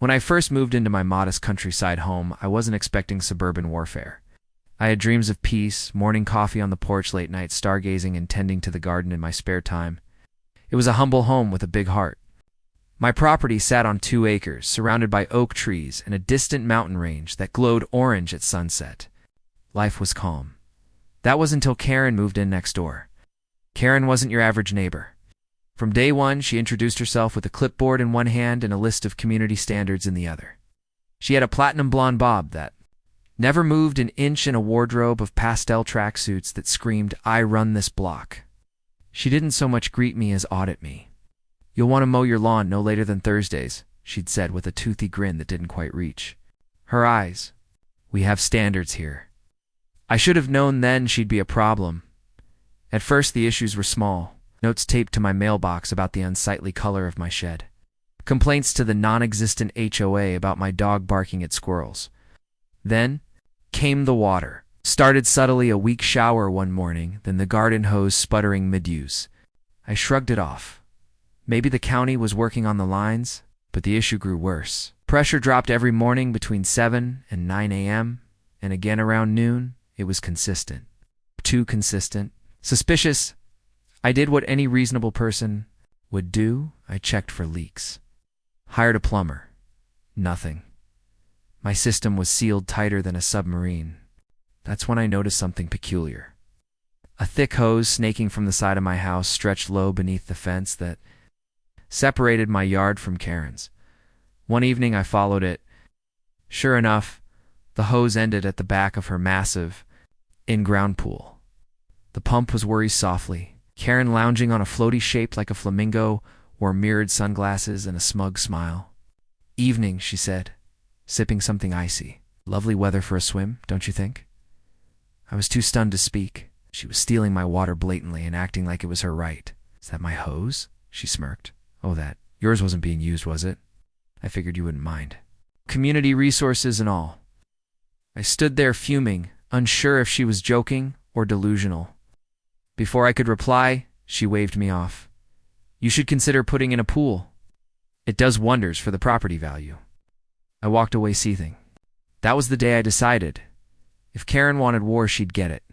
When I first moved into my modest countryside home, I wasn't expecting suburban warfare. I had dreams of peace, morning coffee on the porch late night, stargazing and tending to the garden in my spare time. It was a humble home with a big heart. My property sat on 2 acres, surrounded by oak trees and a distant mountain range that glowed orange at sunset. Life was calm. That was until Karen moved in next door. Karen wasn't your average neighbor. From day one, she introduced herself with a clipboard in one hand and a list of community standards in the other. She had a platinum blonde bob that never moved an inch in a wardrobe of pastel tracksuits that screamed, "I run this block." She didn't so much greet me as audit me. "You'll want to mow your lawn no later than Thursdays," she'd said with a toothy grin that didn't quite reach. Her eyes. "We have standards here." I should have known then she'd be a problem. At first the issues were small. Notes taped to my mailbox about the unsightly color of my shed. Complaints to the non-existent HOA about my dog barking at squirrels. Then came the water. Started subtly, a weak shower one morning, then the garden hose sputtering mid-use. I shrugged it off. Maybe the county was working on the lines, but the issue grew worse. Pressure dropped every morning between 7 and 9 a.m., and again around noon. It was consistent. Too consistent. Suspicious. I did what any reasonable person would do. I checked for leaks. Hired a plumber. Nothing. My system was sealed tighter than a submarine. That's when I noticed something peculiar. A thick hose snaking from the side of my house stretched low beneath the fence that separated my yard from Karen's. One evening I followed it. Sure enough, the hose ended at the back of her massive, in-ground pool. The pump was whirring softly. Karen, lounging on a floaty shaped like a flamingo, wore mirrored sunglasses and a smug smile. "Evening," she said, sipping something icy. "Lovely weather for a swim, don't you think?" I was too stunned to speak. She was stealing my water blatantly and acting like it was her right. "Is that my hose?" she smirked. "Oh, that. Yours wasn't being used, was it? I figured you wouldn't mind. Community resources and all." I stood there fuming, unsure if she was joking or delusional. Before I could reply, she waved me off. "You should consider putting in a pool. It does wonders for the property value." I walked away seething. That was the day I decided. If Karen wanted war, she'd get it.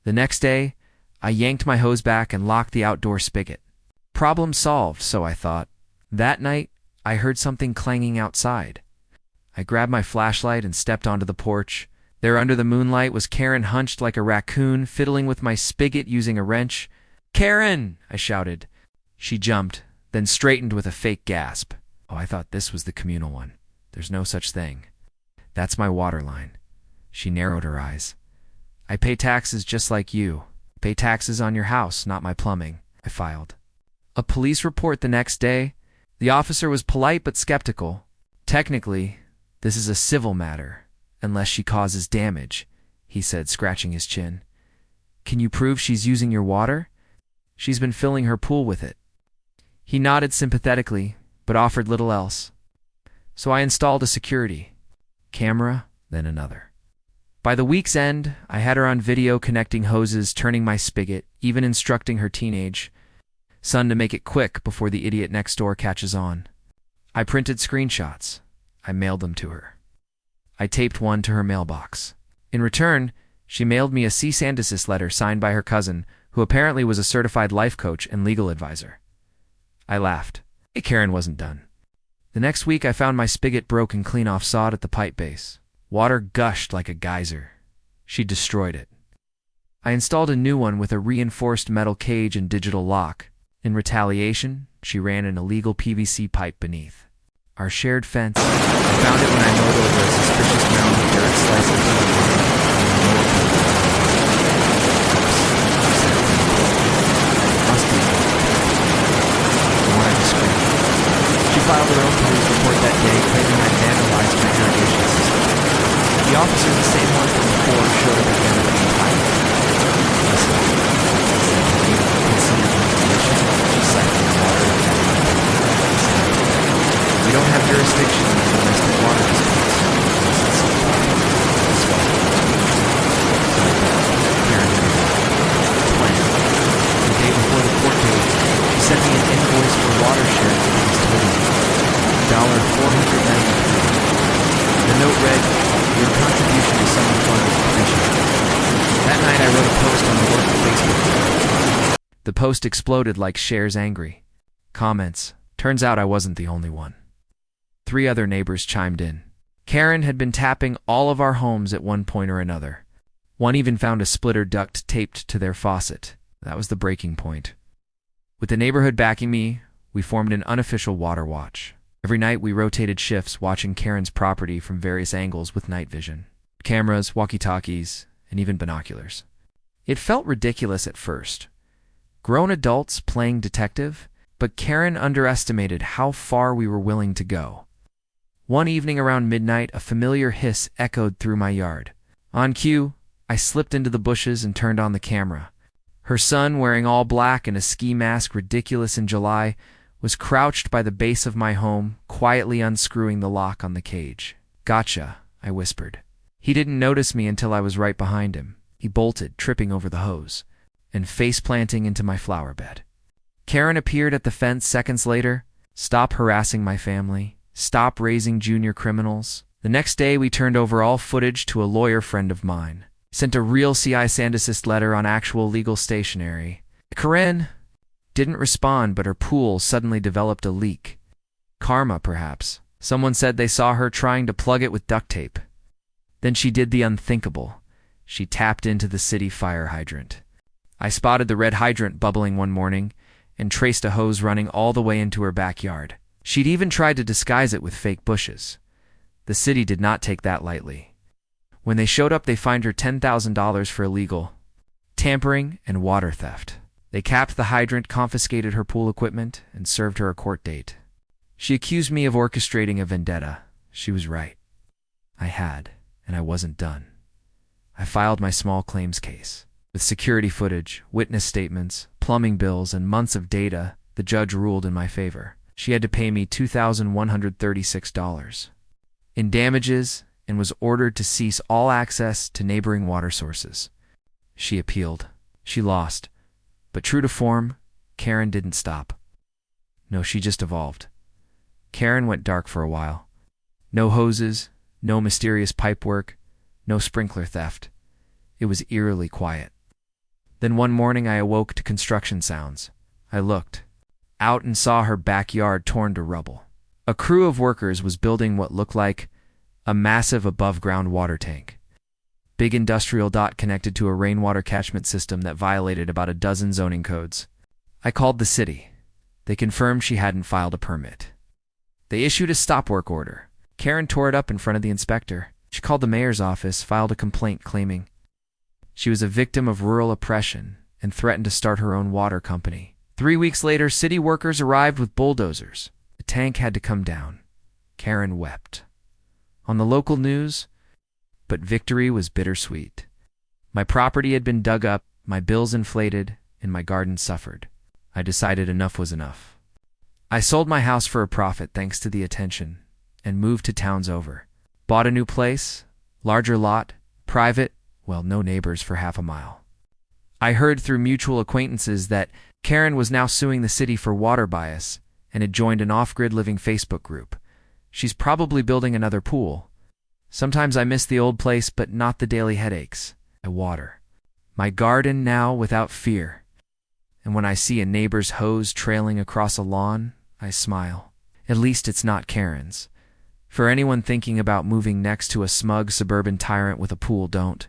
The next day, I yanked my hose back and locked the outdoor spigot. Problem solved, so I thought. That night, I heard something clanging outside. I grabbed my flashlight and stepped onto the porch. There under the moonlight was Karen, hunched like a raccoon, fiddling with my spigot using a wrench. "Karen!" I shouted. She jumped, then straightened with a fake gasp. Oh, I thought this was the communal one. There's no such thing. That's my water line. She narrowed her eyes. "I pay taxes just like you. Pay taxes on your house, not my plumbing," I filed. A police report the next day. The officer was polite but skeptical. "Technically, this is a civil matter, unless she causes damage," he said, scratching his chin. "Can you prove she's using your water? She's been filling her pool with it." He nodded sympathetically, but offered little else. So I installed a security camera, then another. By the week's end, I had her on video connecting hoses, turning my spigot, even instructing her teenage son to make it quick before the idiot next door catches on. I printed screenshots. I mailed them to her. I taped one to her mailbox. In return, she mailed me a cease and desist letter signed by her cousin, who apparently was a certified life coach and legal advisor. I laughed. Karen wasn't done. The next week, I found my spigot broken clean off sawed at the pipe base. Water gushed like a geyser. She destroyed it. I installed a new one with a reinforced metal cage and digital lock. In retaliation, she ran an illegal PVC pipe beneath our shared fence. I found it when I mowed over a suspicious mound of dirt slices from the line. Must be. I wanted to scream. She filed her own police report that day, claiming I vandalized my irrigation system. The officer, the same one from before, showed up again with a pipe. Listen, considered manipulation. She siphoned water. We don't have jurisdiction in the domestic water disputes. The day before the court date, she sent me an invoice for water sharing that was total. $490. The note read, "Your contribution to Summer Fund is appreciated." That night I wrote a post on the local Facebook group. The post exploded like shares angry. Comments. Turns out I wasn't the only one. 3 other neighbors chimed in. Karen had been tapping all of our homes at one point or another. One even found a splitter duct taped to their faucet. That was the breaking point. With the neighborhood backing me, we formed an unofficial water watch. Every night we rotated shifts watching Karen's property from various angles with night vision. Cameras, walkie-talkies, and even binoculars. It felt ridiculous at first. Grown adults playing detective, but Karen underestimated how far we were willing to go. One evening around midnight, a familiar hiss echoed through my yard. On cue, I slipped into the bushes and turned on the camera. Her son, wearing all black and a ski mask ridiculous in July, was crouched by the base of my home, quietly unscrewing the lock on the cage. "Gotcha," I whispered. He didn't notice me until I was right behind him. He bolted, tripping over the hose, and face-planting into my flower bed. Karen appeared at the fence seconds later. "Stop harassing my family. Stop raising junior criminals." The next day, we turned over all footage to a lawyer friend of mine. Sent a real CI Sandicist letter on actual legal stationery. Karen didn't respond, but her pool suddenly developed a leak. Karma, perhaps. Someone said they saw her trying to plug it with duct tape. Then she did the unthinkable. She tapped into the city fire hydrant. I spotted the red hydrant bubbling one morning and traced a hose running all the way into her backyard. She'd even tried to disguise it with fake bushes. The city did not take that lightly. When they showed up, they fined her $10,000 for illegal tampering and water theft. They capped the hydrant, confiscated her pool equipment, and served her a court date. She accused me of orchestrating a vendetta. She was right. I had, and I wasn't done. I filed my small claims case. With security footage, witness statements, plumbing bills, and months of data, the judge ruled in my favor. She had to pay me $2,136 in damages and was ordered to cease all access to neighboring water sources. She appealed. She lost. But true to form, Karen didn't stop. No, she just evolved. Karen went dark for a while. No hoses, no mysterious pipework, no sprinkler theft. It was eerily quiet. Then one morning I awoke to construction sounds. I looked out and saw her backyard torn to rubble. A crew of workers was building what looked like a massive above-ground water tank. Big industrial dot connected to a rainwater catchment system that violated about a dozen zoning codes. I called the city. They confirmed she hadn't filed a permit. They issued a stop work order. Karen tore it up in front of the inspector. She called the mayor's office, filed a complaint claiming she was a victim of rural oppression and threatened to start her own water company. 3 weeks later, city workers arrived with bulldozers. The tank had to come down. Karen wept. On the local news, but victory was bittersweet. My property had been dug up, my bills inflated, and my garden suffered. I decided enough was enough. I sold my house for a profit thanks to the attention, and moved to towns over. Bought a new place, larger lot, private, well, no neighbors for half a mile. I heard through mutual acquaintances that Karen was now suing the city for water bias and had joined an off-grid living Facebook group. She's probably building another pool. Sometimes I miss the old place, but not the daily headaches. I water my garden now without fear. And when I see a neighbor's hose trailing across a lawn, I smile. At least it's not Karen's. For anyone thinking about moving next to a smug suburban tyrant with a pool, don't.